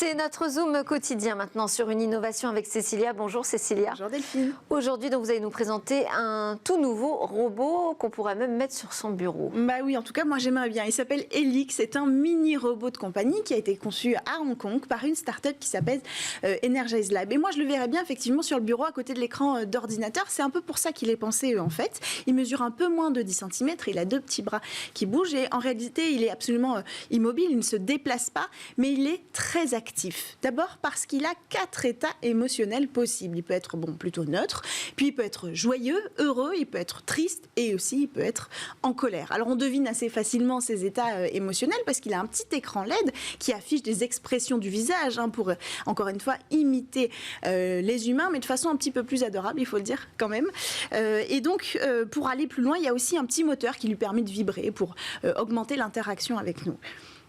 C'est notre Zoom quotidien maintenant sur une innovation avec Cécilia. Bonjour Cécilia. Bonjour Delphine. Aujourd'hui, donc, vous allez nous présenter un tout nouveau robot qu'on pourra même mettre sur son bureau. Bah oui, en tout cas, moi j'aimerais bien. Il s'appelle Helix. C'est un mini robot de compagnie qui a été conçu à Hong Kong par une start-up qui s'appelle Energize Lab. Et moi, je le verrais bien effectivement sur le bureau à côté de l'écran d'ordinateur. C'est un peu pour ça qu'il est pensé en fait. Il mesure un peu moins de 10 cm. Il a deux petits bras qui bougent et en réalité, il est absolument immobile. Il ne se déplace pas, mais il est très actif. D'abord parce qu'il a 4 états émotionnels possibles. Il peut être plutôt neutre, puis il peut être joyeux, heureux, il peut être triste et aussi il peut être en colère. Alors on devine assez facilement ses états émotionnels parce qu'il a un petit écran LED qui affiche des expressions du visage pour, encore une fois, imiter les humains, mais de façon un petit peu plus adorable, il faut le dire quand même. Et donc, pour aller plus loin, il y a aussi un petit moteur qui lui permet de vibrer pour augmenter l'interaction avec nous.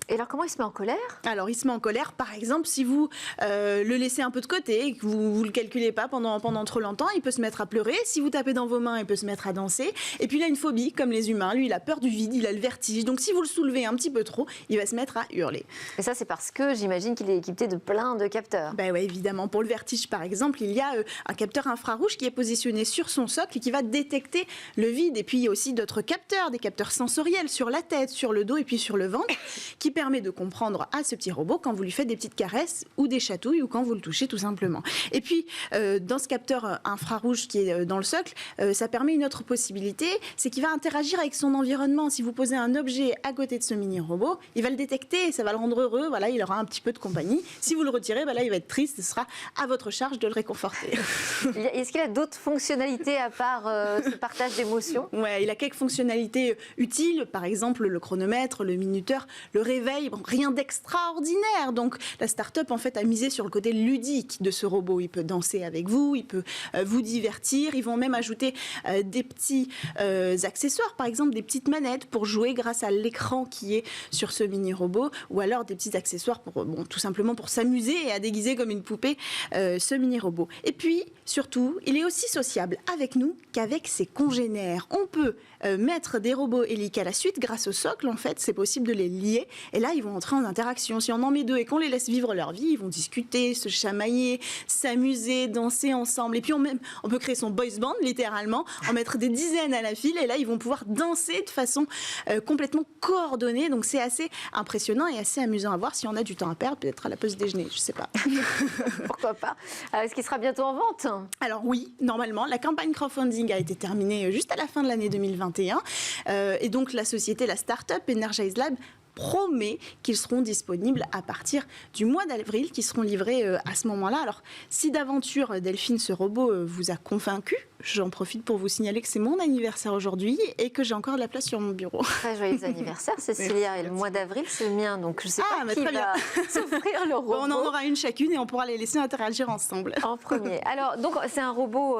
Et alors, comment il se met en colère ? Alors, il se met en colère, par exemple, si vous le laissez un peu de côté et que vous ne le calculez pas pendant trop longtemps, il peut se mettre à pleurer. Si vous tapez dans vos mains, il peut se mettre à danser. Et puis, il a une phobie, comme les humains. Lui, il a peur du vide, il a le vertige. Donc, si vous le soulevez un petit peu trop, il va se mettre à hurler. Et ça, c'est parce que j'imagine qu'il est équipé de plein de capteurs. Ben ouais, évidemment. Pour le vertige, par exemple, il y a un capteur infrarouge qui est positionné sur son socle et qui va détecter le vide. Et puis, il y a aussi d'autres capteurs, des capteurs sensoriels sur la tête, sur le dos et puis sur le ventre, qui permet de comprendre à ce petit robot quand vous lui faites des petites caresses ou des chatouilles ou quand vous le touchez tout simplement. Et puis, dans ce capteur infrarouge qui est dans le socle, ça permet une autre possibilité, c'est qu'il va interagir avec son environnement. Si vous posez un objet à côté de ce mini-robot, il va le détecter et ça va le rendre heureux. Voilà, il aura un petit peu de compagnie. Si vous le retirez, là, il va être triste. Ce sera à votre charge de le réconforter. Est-ce qu'il a d'autres fonctionnalités à part ce partage d'émotions ? Ouais, il a quelques fonctionnalités utiles, par exemple le chronomètre, le minuteur, le réveil. Rien d'extraordinaire. Donc, la start-up, en fait, a misé sur le côté ludique de ce robot. Il peut danser avec vous, il peut vous divertir. Ils vont même ajouter des petits accessoires, par exemple des petites manettes pour jouer grâce à l'écran qui est sur ce mini-robot, ou alors des petits accessoires pour, tout simplement pour s'amuser et à déguiser comme une poupée ce mini-robot. Et puis, surtout, il est aussi sociable avec nous qu'avec ses congénères. On peut mettre des robots Helix à la suite grâce au socle, en fait, c'est possible de les lier. Et là, ils vont entrer en interaction. Si on en met deux et qu'on les laisse vivre leur vie, ils vont discuter, se chamailler, s'amuser, danser ensemble. Et puis, on peut créer son boys band, littéralement, en mettre des dizaines à la file. Et là, ils vont pouvoir danser de façon complètement coordonnée. Donc, c'est assez impressionnant et assez amusant à voir. Si on a du temps à perdre, peut-être à la pause déjeuner, je ne sais pas. Pourquoi pas ? Est-ce qu'il sera bientôt en vente ? Alors oui, normalement, la campagne crowdfunding a été terminée juste à la fin de l'année 2021. Et donc, la société, la start-up Energize Lab, promet qu'ils seront disponibles à partir du mois d'avril, qui seront livrés à ce moment-là. Alors, si d'aventure, Delphine, ce robot vous a convaincu, j'en profite pour vous signaler que c'est mon anniversaire aujourd'hui et que j'ai encore de la place sur mon bureau. Très joyeux anniversaire, Cécilia. Et le mois d'avril, c'est le mien, donc je ne sais pas qui va s'offrir le robot. On en aura une chacune et on pourra les laisser interagir ensemble. En premier. Alors, donc, c'est un robot,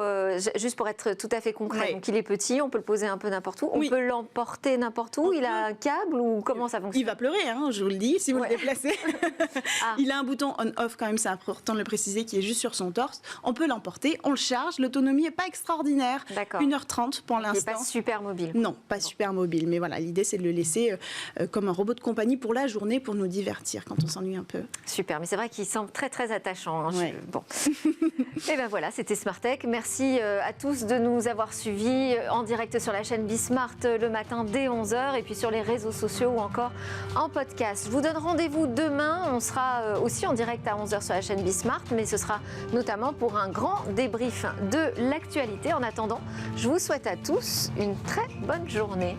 juste pour être tout à fait concret, ouais. Donc il est petit, on peut le poser un peu n'importe où, on peut l'emporter n'importe où, il a un câble ou comment ça fonctionne ? Il va pleurer, je vous le dis, si vous le déplacez. Il a un bouton on-off quand même, c'est important de le préciser, qui est juste sur son torse. On peut l'emporter, on le charge, l'autonomie n'est pas extraordinaire. D'accord. 1h30 pour l'instant. Il n'est pas super mobile. Non, pas super mobile, mais voilà, l'idée c'est de le laisser comme un robot de compagnie pour la journée, pour nous divertir quand on s'ennuie un peu. Super, mais c'est vrai qu'il semble très très attachant. Ouais. Bon. Et bien voilà, c'était Smart Tech. Merci à tous de nous avoir suivis en direct sur la chaîne Bismart le matin dès 11h et puis sur les réseaux sociaux ou encore en podcast. Je vous donne rendez-vous demain. On sera aussi en direct à 11h sur la chaîne Bismart, mais ce sera notamment pour un grand débrief de l'actualité. En attendant, je vous souhaite à tous une très bonne journée.